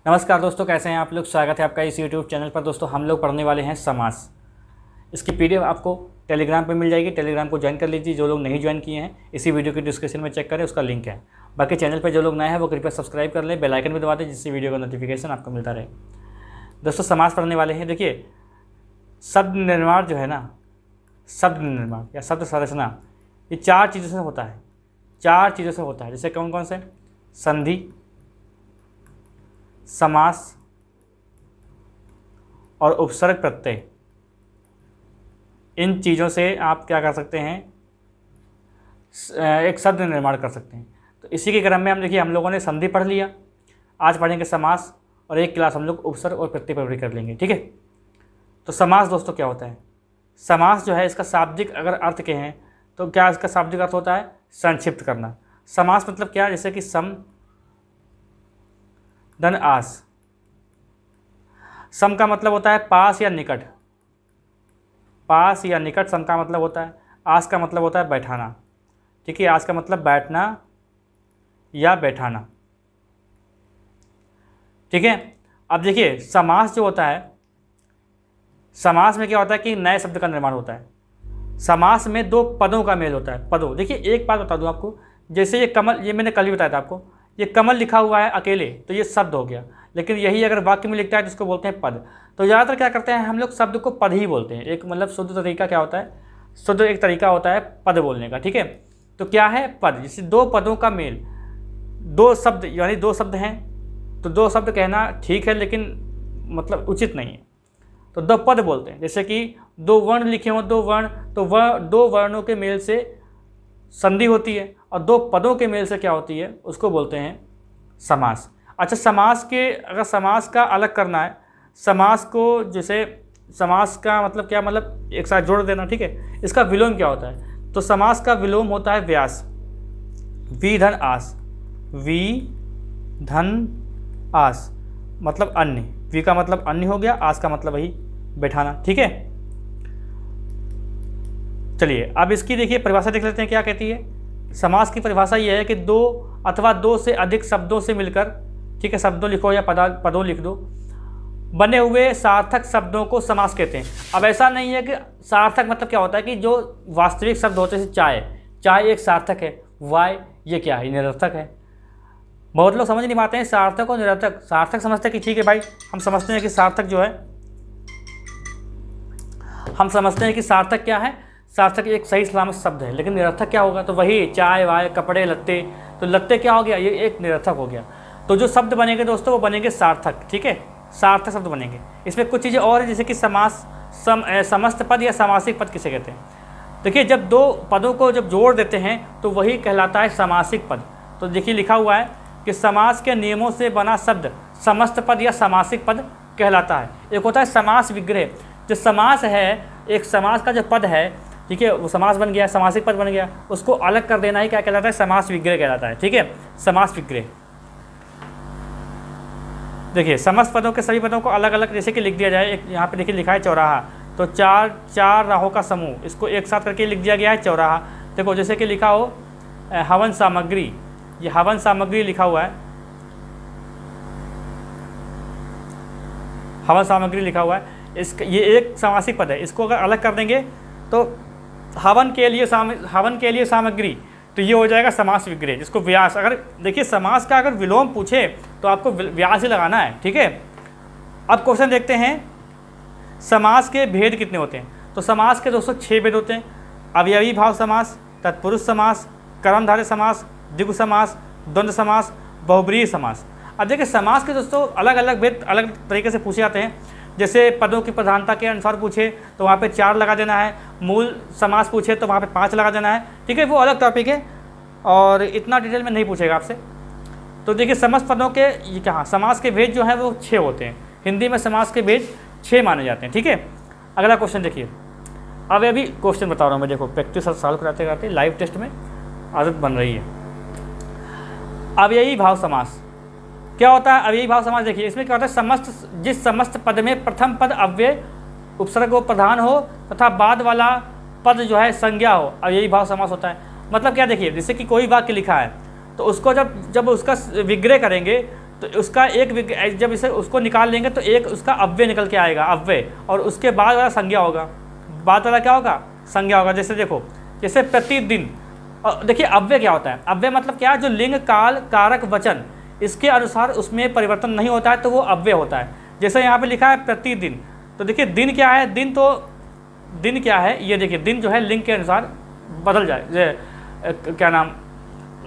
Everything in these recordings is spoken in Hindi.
नमस्कार दोस्तों, कैसे हैं आप लोग। स्वागत है आपका इस YouTube चैनल पर। दोस्तों हम लोग पढ़ने वाले हैं समास। इसकी PDF आपको टेलीग्राम पे मिल जाएगी। टेलीग्राम को ज्वाइन कर लीजिए। जो लोग नहीं ज्वाइन किए हैं इसी वीडियो की डिस्क्रिप्शन में चेक करें, उसका लिंक है। बाकी चैनल पर जो लोग नए हैं वो कृपया सब्सक्राइब कर लें, बेल आइकन भी दबा दें जिससे वीडियो का नोटिफिकेशन आपको मिलता रहे। दोस्तों समास पढ़ने वाले हैं। देखिए, शब्द निर्माण जो है ना, शब्द निर्माण या शब्द संरचना, ये चार चीज़ों से होता है। चार चीज़ों से होता है। जैसे कौन कौन से? संधि, समास और उपसर्ग प्रत्यय। इन चीज़ों से आप क्या कर सकते हैं, एक शब्द निर्माण कर सकते हैं। तो इसी के क्रम में हम देखिए, हम लोगों ने संधि पढ़ लिया, आज पढ़ेंगे समास और एक क्लास हम लोग उपसर्ग और प्रत्यय पर भी कर लेंगे। ठीक है। तो समास दोस्तों क्या होता है? समास जो है, इसका शाब्दिक अगर अर्थ के हैं तो क्या इसका शाब्दिक अर्थ होता है? संक्षिप्त करना। समास मतलब क्या? जैसे कि सम धन आस। सम का मतलब होता है पास या निकट, पास या निकट सम का मतलब होता है। आस का मतलब होता है बैठाना। ठीक है, आस का मतलब बैठना या बैठाना। ठीक है। अब देखिए, समास जो होता है, समास में क्या होता है कि नए शब्द का निर्माण होता है। समास में दो पदों का मेल होता है। पदों, देखिए एक बात बता दूं आपको, जैसे ये कमल, ये मैंने कल ही बताया था आपको, ये कमल लिखा हुआ है अकेले तो ये शब्द हो गया, लेकिन यही अगर वाक्य में लिखता है तो इसको बोलते हैं पद। तो ज़्यादातर क्या करते हैं हम लोग, शब्द को पद ही बोलते हैं। एक मतलब शुद्ध तरीका क्या होता है, शुद्ध एक तरीका होता है पद बोलने का। ठीक है। तो क्या है पद? जैसे दो पदों का मेल, दो शब्द यानी दो शब्द हैं तो दो शब्द कहना ठीक है, लेकिन मतलब उचित नहीं है, तो दो पद बोलते हैं। जैसे कि दो वर्ण लिखे हों, दो वर्ण, तो वह दो वर्णों के मेल से संधि होती है और दो पदों के मेल से क्या होती है, उसको बोलते हैं समास। अच्छा, समास के अगर समास का अलग करना है, समास को जैसे समास का मतलब क्या, मतलब एक साथ जोड़ देना। ठीक है। इसका विलोम क्या होता है? तो समास का विलोम होता है व्यास। वी धन आस, वी धन आस मतलब अन्य। वी का मतलब अन्य हो गया, आस का मतलब वही बैठाना। ठीक है। चलिए अब इसकी देखिए परिभाषा देख लेते हैं क्या कहती है। समास की परिभाषा यह है कि दो अथवा दो से अधिक शब्दों से मिलकर, ठीक है, शब्दों लिखो या पदों लिख दो, बने हुए सार्थक शब्दों को समास कहते हैं। अब ऐसा नहीं है कि सार्थक मतलब क्या होता है कि जो वास्तविक शब्द होते हैं, जैसे चाय, चाय एक सार्थक है, वाय ये क्या है, निरर्थक है। बहुत लोग समझ नहीं पाते हैं सार्थक और निरर्थक। सार्थक समझते हैं कि ठीक है भाई, हम समझते हैं कि सार्थक जो है, हम समझते हैं कि सार्थक क्या है, सार्थक एक सही सलामत शब्द है। लेकिन निरर्थक क्या होगा? तो वही चाय वाय कपड़े लत्ते, तो लत्ते क्या हो गया, ये एक निरर्थक हो गया। तो जो शब्द बनेंगे दोस्तों वो बनेंगे सार्थक। ठीक है, सार्थक शब्द बनेंगे। इसमें कुछ चीज़ें और हैं, जैसे कि समास, समस्त पद या सामासिक पद किसे कहते हैं। देखिए, जब दो पदों को जब जोड़ देते हैं तो वही कहलाता है सामासिक पद। तो देखिए लिखा हुआ है कि समास के नियमों से बना शब्द समस्त पद या सामासिक पद कहलाता है। एक होता है समास विग्रह। जो समास है, एक समास का जो पद है, ठीक है, वो समास बन गया, सामासिक पद बन गया, उसको अलग कर देना ही क्या कहलाता है? समास विग्रह कहलाता है। ठीक है, समास विग्रह। देखिए, समस्त पदों के सभी पदों को अलग अलग जैसे कि लिख दिया जाए। एक यहाँ पे देखिए लिखा है चौराहा, तो चार राहों का समूह, इसको एक साथ करके लिख दिया गया है चौराहा। देखो जैसे कि लिखा हो हवन सामग्री, ये हवन सामग्री लिखा हुआ है, हवन सामग्री लिखा हुआ है। इसका ये एक सामासिक पद है, इसको अगर अलग कर देंगे तो हवन के लिए सामग्री, तो ये हो जाएगा समास विग्रह, जिसको व्यास। अगर देखिए समास का अगर विलोम पूछे तो आपको व्यास ही लगाना है। ठीक है। अब क्वेश्चन देखते हैं, समास के भेद कितने होते हैं। तो समास के दोस्तों 6 भेद होते हैं। अवयवी भाव समास, तत्पुरुष समास, कर्मधारय समास, द्विगु समास, द्वंद्व समास, बहुब्रीहि समास। अब देखिए समास के दोस्तों अलग अलग भेद अलग तरीके से पूछे जाते हैं। जैसे पदों की प्रधानता के अनुसार पूछे तो वहाँ पे 4 लगा देना है, मूल समास पूछे तो वहाँ पे 5 लगा देना है। ठीक है, वो अलग टॉपिक है और इतना डिटेल में नहीं पूछेगा आपसे। तो देखिए समस्त पदों के ये क्या, समास के भेद जो है वो 6 होते हैं। हिंदी में समास के भेद 6 माने जाते हैं। ठीक है। अगला क्वेश्चन देखिए, अब अभी क्वेश्चन बता रहा हूँ मैं, देखो प्रैक्टिस सॉल्व कराते कराते लाइव टेस्ट में आदत बन रही है। अवयवी भाव समास क्या होता है? अवयवी भाव समास देखिए, इसमें क्या होता है, जिस समस्त पद में प्रथम पद अव्यय उपसर्ग हो प्रधान हो तथा बाद वाला पद जो है संज्ञा हो, अवयवी भाव समास होता है। मतलब क्या, देखिए जैसे कि कोई वाक्य लिखा है तो उसको जब उसका विग्रह करेंगे तो उसका एक जब इसे उसको निकाल लेंगे तो एक उसका अव्यय निकल के आएगा, अव्यय, और उसके बाद वाला संज्ञा होगा, बाद वाला क्या होगा, संज्ञा होगा। जैसे देखो, जैसे प्रतिदिन, और देखिए अव्यय क्या होता है, अव्यय मतलब क्या है, जो लिंग काल कारक वचन इसके अनुसार उसमें परिवर्तन नहीं होता है तो वो अव्यय होता है। जैसे यहाँ पे लिखा है प्रतिदिन, तो देखिए दिन क्या है, दिन क्या है, ये देखिए दिन जो है लिंग के अनुसार बदल जाए, क्या नाम,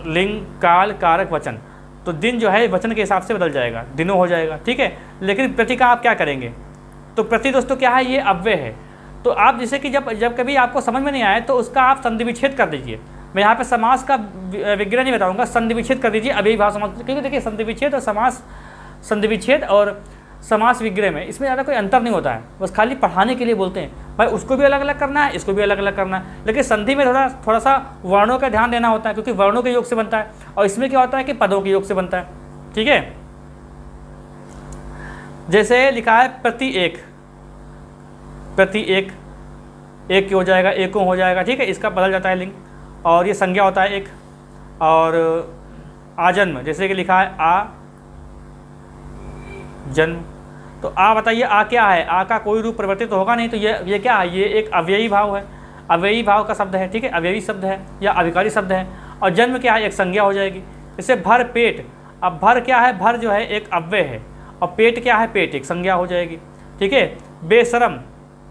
लिंग काल कारक वचन, तो दिन जो है वचन के हिसाब से बदल जाएगा, दिनों हो जाएगा, ठीक है। लेकिन प्रति का आप क्या करेंगे, तो प्रति दोस्तों क्या है, ये अव्यय है। तो आप जैसे कि जब कभी आपको समझ में नहीं आए तो उसका आप संधि विच्छेद कर दीजिए। मैं यहाँ पे समास का विग्रह नहीं बताऊंगा, संधि विच्छेद कर दीजिए अव्ययी भाव समास, क्योंकि देखिए संधि विच्छेद और समास, संधि विच्छेद और समास विग्रह में इसमें ज़्यादा कोई अंतर नहीं होता है, बस खाली पढ़ाने के लिए बोलते हैं भाई उसको भी अलग अलग करना है, इसको भी अलग अलग करना है। लेकिन संधि में थोड़ा सा वर्णों का ध्यान देना होता है, क्योंकि वर्णों के योग से बनता है, और इसमें क्या होता है कि पदों के योग से बनता है, ठीक है। जैसे लिखा है प्रति एक, प्रति एक, एक की हो जाएगा, एकों हो जाएगा, ठीक है, इसका बदल जाता है लिंग, और ये संज्ञा होता है एक। और आजन्म, जैसे कि लिखा है आ जन्म, तो आ बताइए आ क्या है, आ का कोई रूप परिवर्तित तो होगा नहीं, तो ये क्या है, ये एक अव्ययी भाव है, अव्ययी भाव का शब्द है, ठीक है, अव्ययी शब्द है या अविकारी शब्द है। और जन्म क्या है, एक संज्ञा हो जाएगी। जैसे भर पेट, अब भर क्या है, भर जो है एक अव्यय है, और पेट क्या है, पेट एक संज्ञा हो जाएगी, ठीक है। बेशरम,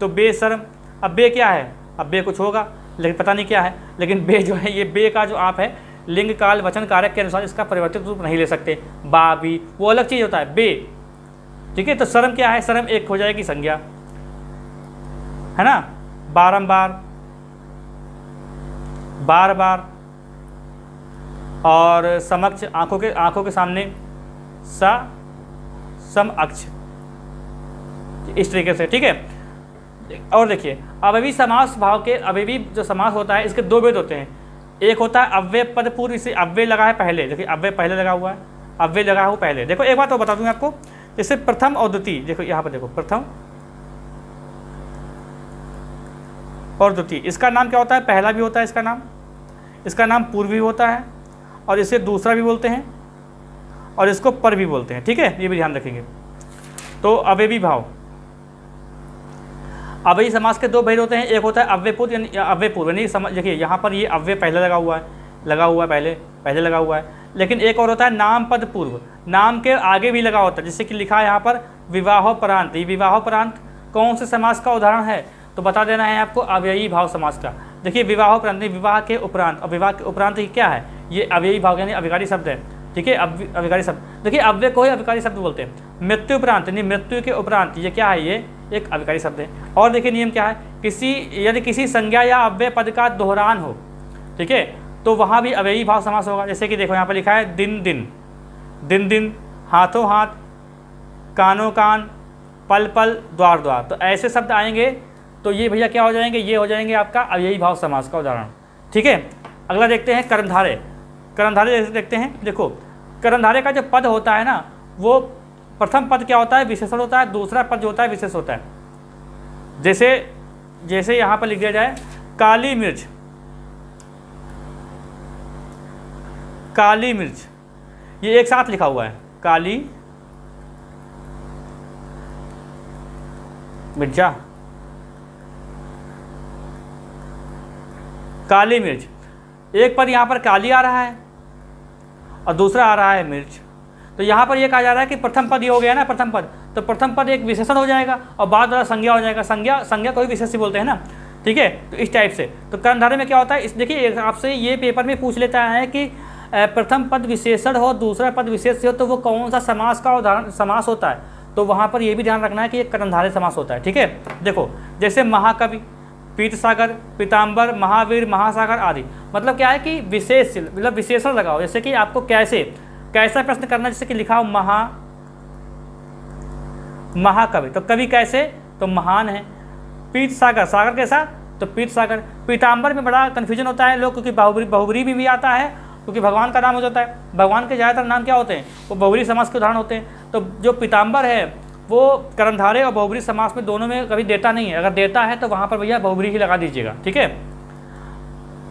तो बेशरम, अब बे क्या है, अब बे कुछ होगा लेकिन पता नहीं क्या है, लेकिन बे जो है, ये बे का जो आप है लिंग काल वचन कारक के अनुसार इसका परिवर्तित रूप नहीं ले सकते, बा भी वो अलग चीज़ होता है, बे, ठीक है। तो शर्म क्या है, शर्म एक हो जाएगी संज्ञा, है ना, बारंबार, बार बार, और समक्ष, आंखों के सामने, सा समअक्ष, इस तरीके से, ठीक है। और देखिए अव्ययी समास भाव के, अव्ययी जो समास होता है इसके दो भेद होते हैं, एक होता है अव्यय पद पूर्व, इसे अव्यय लगा है पहले, देखिए अव्यय पहले लगा हुआ है, अव्यय लगा हुआ पहले। देखो एक बात तो बता दूं आपको, जैसे प्रथम और द्वितीय, देखो यहाँ पर देखो प्रथम और द्वितीय, इसका नाम क्या होता है, पहला भी होता है इसका नाम पूर्व भी होता है, और इसे दूसरा भी बोलते हैं, और इसको पर भी बोलते हैं, ठीक है, ये भी ध्यान रखेंगे। तो अव्ययी भाव, अव्ययी समास के दो भेद होते हैं, एक होता है अव्ययपूर्व यानी अव्ययपूर्व, यानी देखिए यहाँ पर ये अव्यय पहले लगा हुआ है पहले लगा हुआ है, लेकिन एक और होता है नाम पद पूर्व, नाम के आगे भी लगा होता है, जैसे कि लिखा है यहाँ पर विवाहोपरांत। ये विवाहोपरांत कौन से समास का उदाहरण है, तो बता देना है आपको अव्ययी भाव समास का। देखिए विवाहोपरांत, विवाह के उपरांत, और विवाह के उपरांत ये क्या है, ये अव्ययी भाव यानी अविकारी शब्द है, ठीक है, अविकारी शब्द। देखिए अव्यय को ही अविकारी शब्द बोलते हैं। मृत्यु उपरांत यानी मृत्यु के उपरांत, ये क्या है, ये एक अविकारी शब्द है। और देखिए नियम क्या है, यदि किसी संज्ञा या अव्यय पद का दोहरान हो, ठीक है, तो वहाँ भी अव्ययी भाव समास होगा। जैसे कि देखो यहाँ पर लिखा है दिन दिन, दिन दिन, हाथों हाथ, कानों कान, पल पल, द्वार द्वार, तो ऐसे शब्द आएंगे तो ये भैया क्या हो जाएंगे, ये हो जाएंगे आपका अव्ययी भाव समास का उदाहरण, ठीक है। अगला देखते हैं कर्मधारय। कर्मधारय जैसे देखते हैं, देखो कर्मधारय का जो पद होता है ना, वो प्रथम पद क्या होता है, विशेषण होता है, दूसरा पद जो होता है विशेष होता है। जैसे यहाँ पर लिख दिया जाए काली मिर्च, काली मिर्च, ये एक साथ लिखा हुआ है, काली मिर्चा, काली मिर्च, एक पर यहाँ पर काली आ रहा है और दूसरा आ रहा है मिर्च, तो यहाँ पर ये कहा जा रहा है कि प्रथम पद ये हो गया ना, प्रथम पद, तो प्रथम पद एक विशेषण हो जाएगा और बाद वाला संज्ञा हो जाएगा। संज्ञा को ही विशेषण बोलते हैं ना, ठीक है। तो इस टाइप से तो कर्मधारय में क्या होता है, इस देखिए आपसे ये पेपर में पूछ लेता है कि प्रथम पद विशेषण हो, दूसरा पद विशेष हो, तो वो कौन सा समास का उदाहरण समास होता है, तो वहाँ पर ये भी ध्यान रखना है कि ये कर्मधारय समास होता है, ठीक है। देखो जैसे महाकवि, पीतसागर, पीताम्बर, महावीर, महासागर आदि, मतलब क्या है कि विशेष, मतलब विशेषण लगाओ। जैसे कि आपको कैसा प्रश्न करना, जैसे कि लिखा हो महाकवि, तो कवि कैसे, तो महान है। पीतसागर, सागर कैसा, तो पीतसागर। पीताम्बर में बड़ा कन्फ्यूजन होता है लोग, क्योंकि बहुब्री भी आता है, क्योंकि भगवान का नाम हो जाता है। भगवान के ज़्यादातर नाम क्या होते हैं, वो बहुब्री समास के उदाहरण होते हैं। तो जो पीताम्बर है वो कर्मधारय और बहुब्री समास में दोनों में कभी देता नहीं है, अगर देता है तो वहाँ पर भैया बहुब्री ही लगा दीजिएगा, ठीक है।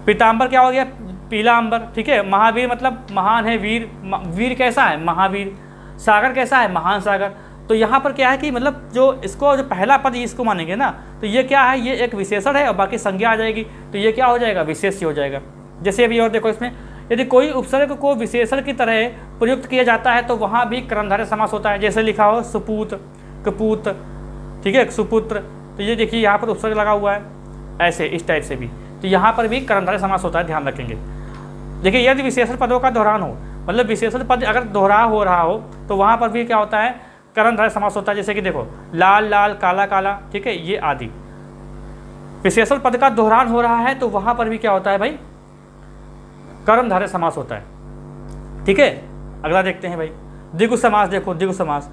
पीताम्बर क्या हो गया, पीला अंबर, ठीक है। महावीर मतलब महान है, वीर कैसा है, महावीर। सागर कैसा है, महान सागर। तो यहाँ पर क्या है कि मतलब जो इसको जो पहला पद इसको मानेंगे ना, तो ये क्या है, ये एक विशेषण है और बाकी संज्ञा आ जाएगी, तो ये क्या हो जाएगा, विशेष्य हो जाएगा। जैसे अभी और देखो इसमें, यदि कोई उपसर्ग को विशेषण की तरह प्रयुक्त किया जाता है तो वहाँ भी कर्मधारय समास होता है। जैसे लिखा हो सुपूत, कपूत, ठीक है, सुपुत्र, तो ये देखिए यहाँ पर उपसर्ग लगा हुआ है, ऐसे इस टाइप से भी, तो यहाँ पर भी कर्मधारय समास होता है, ध्यान रखेंगे। देखिए यदि विशेषण पदों का दोहरान हो, मतलब विशेषण पद अगर दोहराव हो रहा हो तो वहाँ पर भी क्या होता है, कर्मधारय समास होता है। जैसे कि देखो लाल लाल, काला काला, ठीक है, ये आदि विशेषण पद का दोहरान हो रहा है तो वहाँ पर भी क्या होता है भाई, कर्मधारय समास होता है। ठीक है, अगला देखते हैं भाई, द्विगु समास। देखो द्विगु समास,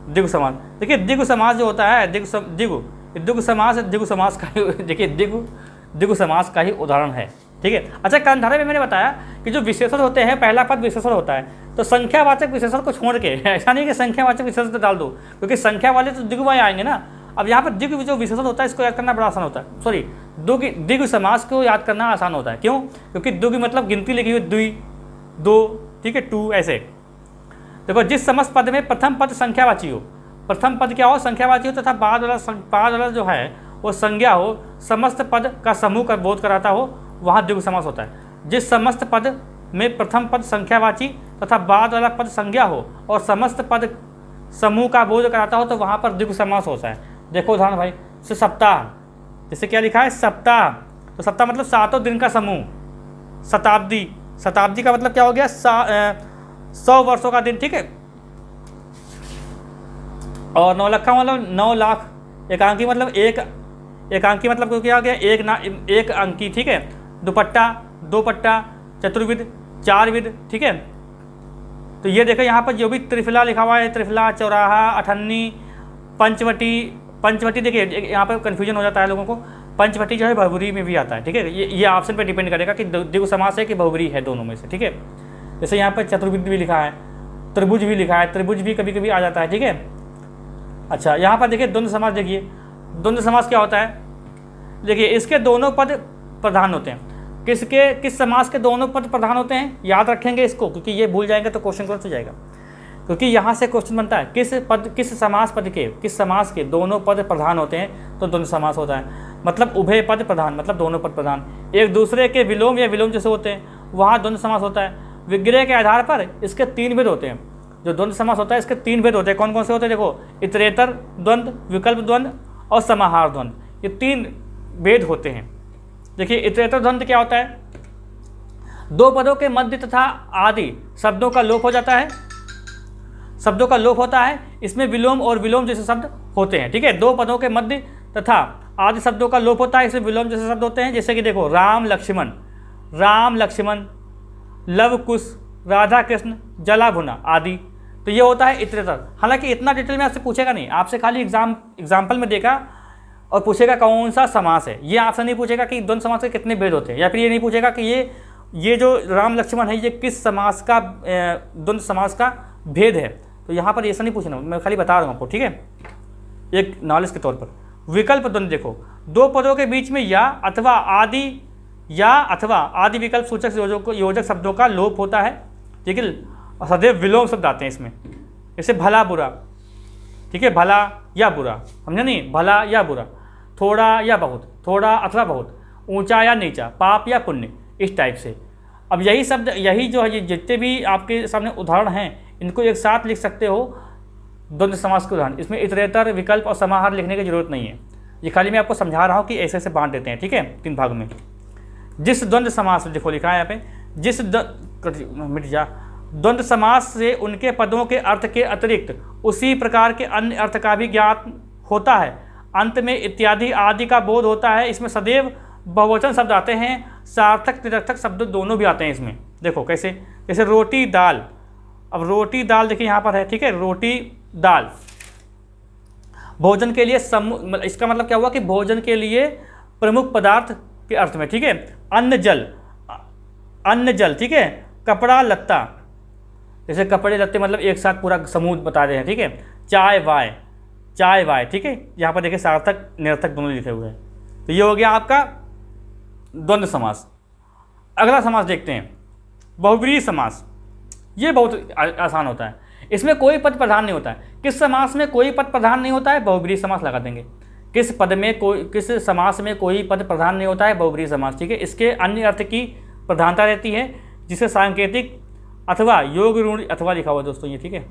द्विगु समास, देखिए द्विगु समास जो होता है, द्विगु समास का देखिए द्विगु समास का ही उदाहरण है। ठीक है, अच्छा कर्मधारय में मैंने बताया कि जो विशेषण होते हैं, पहला पद विशेषण होता है, तो संख्यावाचक विशेषण को छोड़ के, ऐसा नहीं कि संख्यावाचक विशेषण तो डाल दो, क्योंकि संख्या वाले तो द्विगु में आएंगे ना। अब यहाँ पर द्विगु जो विशेषण होता है इसको याद करना बड़ा आसान होता है, सॉरी द्विगु समास को याद करना आसान होता है। क्यों? क्योंकि द्विगु मतलब गिनती लिखी हुई, द्वि, दो, ठीक है, टू, ऐसे। देखो जिस समस्त पद में प्रथम पद संख्यावाची हो, प्रथम पद क्या हो, संख्यावाची हो, तथा बाद वाला जो है वो संज्ञा हो, समस्त पद का समूह का बोध कराता हो, वहाँ द्विगु समास होता है। जिस समस्त पद में प्रथम पद संख्यावाची तथा बाद वाला पद संज्ञा हो और समस्त पद समूह का बोध कराता हो तो वहाँ पर द्विगु समास होता है। देखो उदाहरण भाई, सप्ताह, जैसे क्या लिखा है, सप्ताह, तो सप्ताह मतलब 7 दिन का समूह। शताब्दी, शताब्दी का मतलब क्या हो गया, 100 वर्षों का दिन, ठीक है। और नौलखा मतलब 9 लाख। एकांकी मतलब एकांकी मतलब क्या हो गया, एक अंकी, ठीक है। दुपट्टा, 2 पट्टा, चतुर्विद, 4 विद, ठीक है। तो ये देखो यहाँ पर जो भी त्रिफला लिखा हुआ है, त्रिफला, चौराहा, अठन्नी, पंचवटी देखिए यहाँ पर कन्फ्यूजन हो जाता है लोगों को। पंचवटी जो है बहुब्री में भी आता है, ठीक है। ये ऑप्शन पे डिपेंड करेगा कि द्विगु समास है कि बहुब्री है, दोनों में से, ठीक है। जैसे यहाँ पर चतुर्विद भी लिखा है, त्रिभुज भी लिखा है, त्रिभुज भी कभी कभी आ जाता है, ठीक है। अच्छा यहाँ पर देखिए द्वंद्व समास, देखिए द्वंद्व समास क्या होता है, देखिए इसके दोनों पद प्रधान होते हैं। किस समास के दोनों पद प्रधान होते हैं, याद रखेंगे इसको, क्योंकि ये भूल जाएंगे तो क्वेश्चन गलत हो जाएगा। क्योंकि यहाँ से क्वेश्चन बनता है किस समास के दोनों पद प्रधान होते हैं, तो द्वंद्व समास होता है। मतलब उभय पद प्रधान, मतलब दोनों पद प्रधान एक दूसरे के विलोम या विलोम जैसे होते हैं, वहाँ द्वंद्व समास होता है। विग्रह के आधार पर इसके 3 भेद होते हैं। जो द्वंद्व समास होता है इसके 3 भेद होते हैं। कौन कौन से होते हैं, देखो इतरेतर द्वंद्व, विकल्प द्वंद्व और समाहार द्वंद्व, ये 3 भेद होते हैं। देखिए इतरेतर द्वंद्व क्या होता है, 2 पदों के मध्य तथा आदि शब्दों का लोप हो जाता है, शब्दों का लोप होता है। इसमें विलोम और विलोम जैसे शब्द होते हैं, ठीक है। 2 पदों के मध्य तथा आदि शब्दों का लोप होता है, इसमें विलोम जैसे शब्द होते हैं। जैसे कि देखो राम लक्ष्मण, लव कुश, राधा कृष्ण, जला भुना आदि, तो ये होता है इतरेतर। हालांकि इतना डिटेल में आपसे पूछेगा नहीं, आपसे खाली एग्जाम्पल में देखा और पूछेगा कौन सा समास है। ये आपसे नहीं पूछेगा कि द्वंद्व समास के कितने भेद होते हैं, या फिर ये नहीं पूछेगा कि ये जो राम लक्ष्मण है ये किस समास का द्वंद्व समास का भेद है। तो यहाँ पर ऐसा नहीं पूछना, मैं खाली बता रहा हूँ आपको, ठीक है, एक नॉलेज के तौर पर। विकल्प द्वंद्व देखो, 2 पदों के बीच में या अथवा आदि विकल्प सूचक योजक शब्दों का लोप होता है, ठीक है। और सदैव विलोम शब्द आते हैं इसमें, जैसे भला बुरा, ठीक है, भला या बुरा, समझे नहीं, भला या बुरा, थोड़ा या बहुत, थोड़ा अथवा बहुत, ऊंचा या नीचा, पाप या पुण्य, इस टाइप से। अब यही शब्द, यही जो है, ये जितने भी आपके सामने उदाहरण हैं इनको एक साथ लिख सकते हो द्वंद्व समास के उदाहरण। इसमें इतरेतर, विकल्प और समाहार लिखने की जरूरत नहीं है, ये खाली मैं आपको समझा रहा हूँ कि ऐसे ऐसे बांट देते हैं, ठीक है, 3 भाग में। जिस द्वंद्व समास, देखो लिखा है यहाँ पे, जिस द्वंद्व समास से उनके पदों के अर्थ के अतिरिक्त उसी प्रकार के अन्य अर्थ का भी ज्ञात होता है। अंत में इत्यादि आदि का बोध होता है। इसमें सदैव बहुवचन शब्द आते हैं, सार्थक निरर्थक शब्द दोनों भी आते हैं इसमें। देखो कैसे, जैसे रोटी दाल, अब रोटी दाल देखिए यहाँ पर है, ठीक है, रोटी दाल भोजन के लिए इसका मतलब क्या हुआ कि भोजन के लिए प्रमुख पदार्थ के अर्थ में, ठीक है। अन्न जल, ठीक है। कपड़ा लत्ता, जैसे कपड़े लत्ते मतलब एक साथ पूरा समूह बता रहे हैं, ठीक है। चाय वाय, ठीक है। यहाँ पर देखिए सार्थक निरर्थक दोनों लिखे हुए हैं। तो ये हो गया आपका द्वंद्व समास। अगला समास देखते हैं, बहुब्रीहि समास। ये बहुत आसान होता है। इसमें कोई पद प्रधान नहीं होता है। किस समास में कोई पद प्रधान नहीं होता है? बहुब्रीहि समास लगा देंगे। किस समास में कोई पद प्रधान नहीं होता है? बहुब्रीहि समास। ठीक है, इसके अन्य अर्थ की प्रधानता रहती है, जिसे सांकेतिक अथवा योग रूढ़ अथवा लिखा हुआ दोस्तों ये। ठीक है,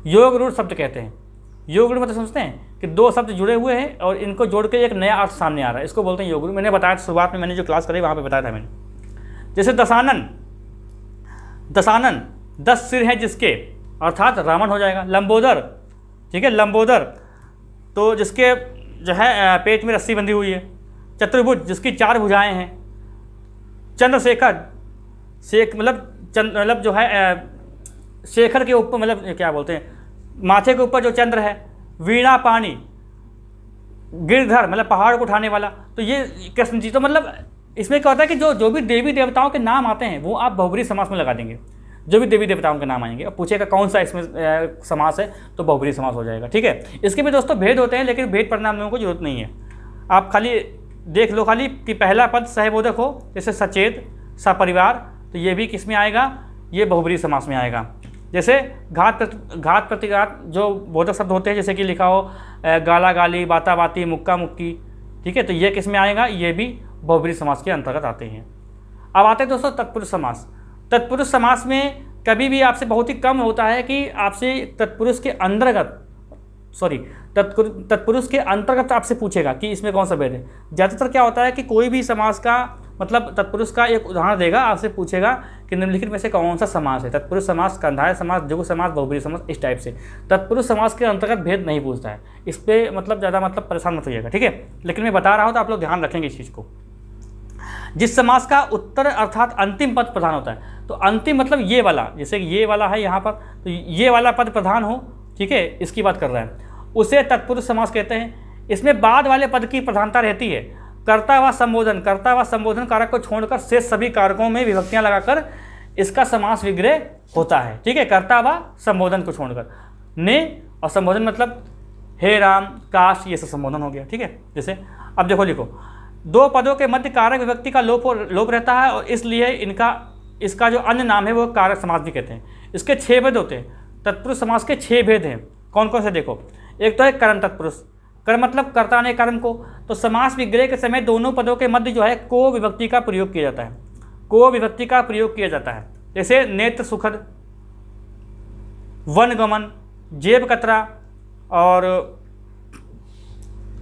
योग रूढ़ शब्द कहते हैं। योग रूढ़ मतलब समझते हैं कि दो शब्द जुड़े हुए हैं और इनको जोड़ के एक नया अर्थ सामने आ रहा है, इसको बोलते हैं योग रूढ़। मैंने बताया शुरुआत में, मैंने जो क्लास करी वहाँ पे बताया था मैंने। जैसे दशानन, दशानन 10 सिर हैं जिसके, अर्थात रावण हो जाएगा। लंबोदर, ठीक है, लंबोदर तो जिसके जो है पेट में रस्सी बंधी हुई है। चतुर्भुज जिसकी 4 भुजाएं हैं। चंद्रशेखर, मतलब जो है शेखर के ऊपर, मतलब क्या बोलते हैं, माथे के ऊपर जो चंद्र है। वीणा पानी, गिरधर मतलब पहाड़ को उठाने वाला। तो ये कृष्ण जी, तो मतलब इसमें क्या होता है कि जो भी देवी देवताओं के नाम आते हैं वो आप बहुब्रीहि समास में लगा देंगे। जो भी देवी देवताओं के नाम आएंगे, अब पूछेगा कौन सा इसमें समास है, तो बहुब्रीहि समास हो जाएगा। ठीक है, इसके भी दोस्तों भेद होते हैं, लेकिन भेद पढ़ना हम लोगों को जरूरत नहीं है। आप खाली देख लो खाली कि पहला पद सहबोधक हो, जैसे सचेत, सपरिवार, तो ये भी किस में आएगा? ये बहुब्रीहि समास में आएगा। जैसे घात प्रतिघात जो बोधक शब्द होते हैं, जैसे कि लिखा हो गाला गाली, बाता बाती, मुक्का मुक्की। ठीक है, तो ये किस में आएगा? ये भी बहुब्रीहि समास के अंतर्गत आते हैं। अब आते हैं दोस्तों तत्पुरुष समास। तत्पुरुष समास में कभी भी आपसे बहुत ही कम होता है कि आपसे तत्पुरुष के अंतर्गत, तत्पुरुष के अंतर्गत आपसे पूछेगा कि इसमें कौन सा भेद है। ज़्यादातर क्या होता है कि कोई भी समास का मतलब तत्पुरुष का एक उदाहरण देगा, आपसे पूछेगा कि निम्नलिखित में से कौन सा समास है। तत्पुरुष समास, कंधाय समास, जुगु समास, बहुब्रीहि समास, इस टाइप से। तत्पुरुष समास के अंतर्गत भेद नहीं पूछता है। इस पर मतलब ज़्यादा मतलब परेशान मत होइएगा। ठीक है, लेकिन मैं बता रहा हूँ तो आप लोग ध्यान रखेंगे इस चीज़ को। जिस समास का उत्तर अर्थात अंतिम पद प्रधान होता है, तो अंतिम मतलब ये वाला, जैसे ये वाला है यहाँ पर, तो ये वाला पद प्रधान हो, ठीक है, इसकी बात कर रहा है, उसे तत्पुरुष समास कहते हैं। इसमें बाद वाले पद की प्रधानता रहती है। कर्ता व संबोधन कारक को छोड़कर शेष सभी कारकों में विभक्तियां लगाकर इसका समास विग्रह होता है। ठीक है, कर्ता व संबोधन को छोड़कर। ने और संबोधन मतलब हे राम, काश, ये सब संबोधन हो गया। ठीक है, जैसे अब देखो लिखो, दो पदों के मध्य कारक विभक्ति का लोप रहता है और इसलिए इसका जो अन्य नाम है वो कारक समास भी कहते हैं। इसके 6 भेद होते हैं। तत्पुरुष समास के 6 भेद हैं। कौन कौन से देखो, एक तो है कर्म तत्पुरुष। कर्म मतलब कर्ता ने कर्म को, तो समास विग्रह के समय दोनों पदों के मध्य जो है को विभक्ति का प्रयोग किया जाता है। को विभक्ति का प्रयोग किया जाता है। जैसे नेत्र सुखद, वन गमन, जेब कतरा और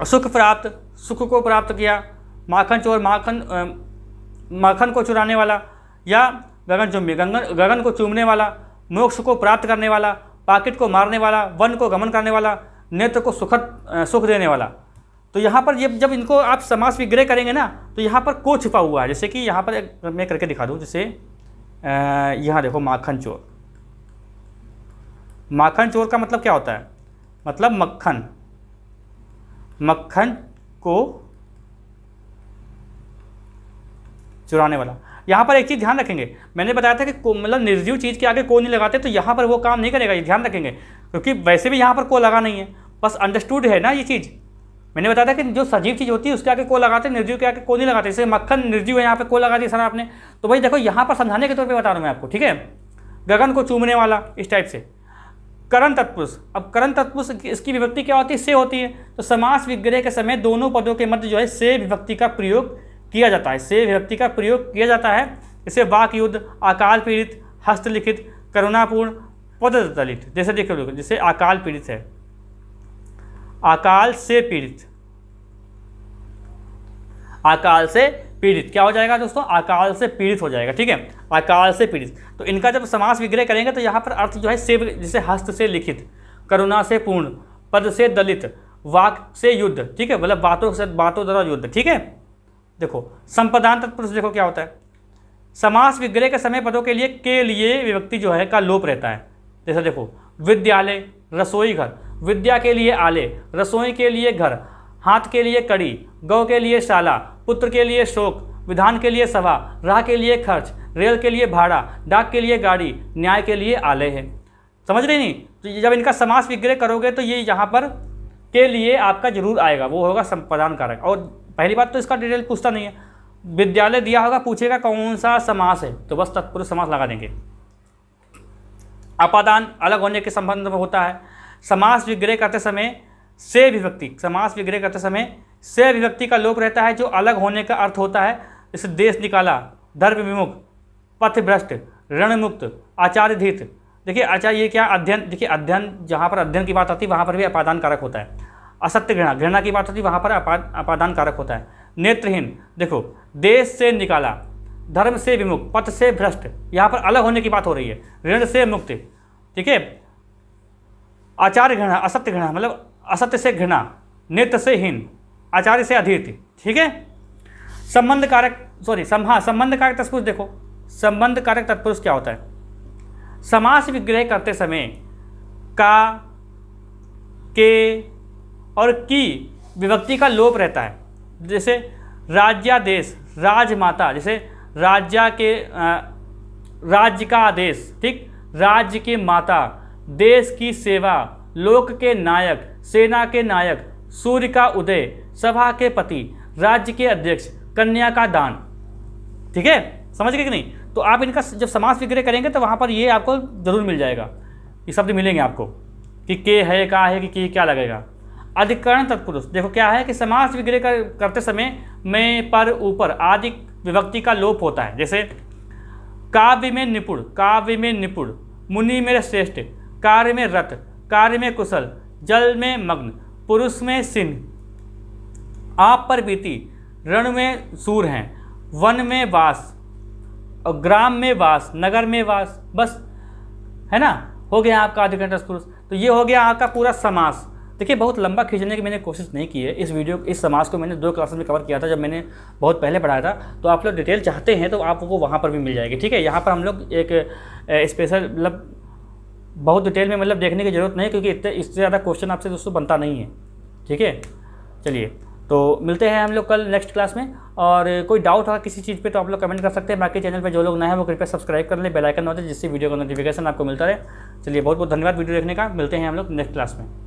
सुख प्राप्त, सुख को प्राप्त किया। माखन चोर, माखन को चुराने वाला, या गगन चुंबी, गगन को चूमने वाला, मोक्ष को प्राप्त करने वाला, पाकिट को मारने वाला, वन को गमन करने वाला, नेत्र को सुख देने वाला। तो यहाँ पर जब इनको आप समास विग्रह करेंगे ना, तो यहाँ पर को छिपा हुआ है। जैसे कि यहाँ पर मैं करके दिखा दूँ, जैसे यहाँ देखो, माखन चोर। माखन चोर का मतलब क्या होता है? मतलब मक्खन को चुराने वाला। यहाँ पर एक चीज़ ध्यान रखेंगे, मैंने बताया था कि मतलब निर्जीव चीज़ के आगे को नहीं लगाते, तो यहाँ पर वो काम नहीं करेगा, ये ध्यान रखेंगे, क्योंकि वैसे भी यहाँ पर को लगा नहीं है, बस अंडरस्टूड है ना ये चीज़। मैंने बताया था कि जो सजीव चीज़ होती है उसके आगे को लगाते, निर्जीव के आगे को नहीं लगाते। जैसे मक्खन निर्जीव है, यहाँ पे को लगा दिया सर आपने, तो भाई देखो यहाँ पर समझाने के तौर पर बता रहा हूँ मैं आपको। ठीक है, गगन को चूमने वाला, इस टाइप से। करण तत्पुरुष, अब करण तत्पुरुष इसकी विभक्ति क्या होती है? से होती है। तो समास विग्रह के समय दोनों पदों के मध्य जो है से विभक्ति का प्रयोग किया जाता है। से विभक्ति का प्रयोग किया जाता है। जैसे वाक युद्ध, अकाल पीड़ित, हस्तलिखित, करुणापूर्ण, पद दलित। जैसे देखो, जैसे अकाल पीड़ित है, अकाल से पीड़ित, अकाल से पीड़ित क्या हो जाएगा दोस्तों? अकाल से पीड़ित हो जाएगा। ठीक है, अकाल से पीड़ित। तो इनका जब समास विग्रह करेंगे तो यहाँ पर अर्थ जो है से, जैसे हस्त से लिखित, करुणा से पूर्ण, पद से दलित, वाक से युद्ध। ठीक है, मतलब बातों द्वारा युद्ध। ठीक है, देखो संपदान तत्पुरुष देखो क्या होता है। समास विग्रह के समय पदों के लिए विभक्ति जो है का लोप रहता है। जैसे देखो, विद्यालय, रसोई घर, विद्या के लिए आले, रसोई के लिए घर, हाथ के लिए कड़ी, गौ के लिए शाला, पुत्र के लिए शोक, विधान के लिए सभा, राह के लिए खर्च, रेल के लिए भाड़ा, डाक के लिए गाड़ी, न्याय के लिए आलय है। समझ रहे नहीं? तो जब इनका समास विग्रह करोगे तो ये यहाँ पर के लिए आपका जरूर आएगा, वो होगा संपदान कारक। और पहली बात तो इसका डिटेल पूछता नहीं है, विद्यालय दिया होगा, पूछेगा कौन सा समास है, तो बस तत्पुरुष समास लगा देंगे। अपादान अलग होने के संबंध में होता है। समास विग्रह करते समय से विभक्ति, समास विग्रह करते समय से विभक्ति का लोप रहता है, जो अलग होने का अर्थ होता है। जैसे देश निकाला, धर्म विमुख, पथभ्रष्ट, रणमुक्त, आचार्यधीत। देखिए आचार्य ये क्या, अध्ययन, देखिए अध्ययन, जहाँ पर अध्ययन की बात आती है वहाँ पर भी अपादान कारक होता है। असत्य घृणा, घृणा की बात होती है वहाँ पर अपादान कारक होता है। नेत्रहीन, देखो देश से निकाला, धर्म से विमुख, पथ से भ्रष्ट, यहाँ पर अलग होने की बात हो रही है। ऋण से मुक्त, ठीक है। आचार्य घृणा, असत्य घृणा मतलब असत्य से घृणा। नेत्र से हीन, आचार्य से अधीत, ठीक है। संबंध कारक, संबंध कारक तत्पुरुष, देखो संबंध कारक तत्पुरुष क्या होता है। समास विग्रह करते समय का, के और की विभक्ति का लोप रहता है। जैसे राज्यादेश, राजमाता, जैसे राज्य का आदेश, ठीक, राज्य की माता, देश की सेवा, लोक के नायक, सेना के नायक, सूर्य का उदय, सभा के पति, राज्य के अध्यक्ष, कन्या का दान, ठीक है। समझ गए कि नहीं। तो आप इनका जब समास विग्रह करेंगे तो वहाँ पर ये आपको जरूर मिल जाएगा, ये शब्द मिलेंगे आपको कि के है, का है, कि क्या लगेगा। अधिकरण तत्पुरुष, देखो क्या है कि समास विग्रह करते समय में, पर, ऊपर आदि विभक्ति का लोप होता है। जैसे काव्य में निपुण, काव्य में निपुण, मुनि में श्रेष्ठ, कार्य में रत, कार्य में कुशल, जल में मग्न, पुरुष में सिंह, आप पर बीती, रण में सूर हैं, वन में वास, और ग्राम में वास, नगर में वास, बस, है ना, हो गया आपका अधिकरण तत्पुरुष। तो ये हो गया आपका पूरा समास। देखिए बहुत लंबा खींचने की मैंने कोशिश नहीं की है। इस समास को मैंने 2 क्लासेस में कवर किया था जब मैंने बहुत पहले पढ़ाया था। तो आप लोग डिटेल चाहते हैं तो आपको वहाँ पर भी मिल जाएगी, ठीक है। यहाँ पर हम लोग एक स्पेशल मतलब बहुत डिटेल में मतलब देखने की ज़रूरत नहीं, क्योंकि इससे ज़्यादा क्वेश्चन आपसे दोस्तों बनता नहीं है, ठीक है। चलिए तो मिलते हैं हम लोग कल नेक्स्ट क्लास में। और कोई डाउट होगा किसी चीज़ पे तो आप लोग कमेंट कर सकते हैं। बाकी चैनल पे जो लोग नए हैं वो कृपया सब्सक्राइब कर लें, बेल आइकन दबा दें, जिससे वीडियो का नोटिफिकेशन आपको मिलता रहे। चलिए बहुत बहुत धन्यवाद वीडियो देखने का। मिलते हैं हम लोग नेक्स्ट क्लास में।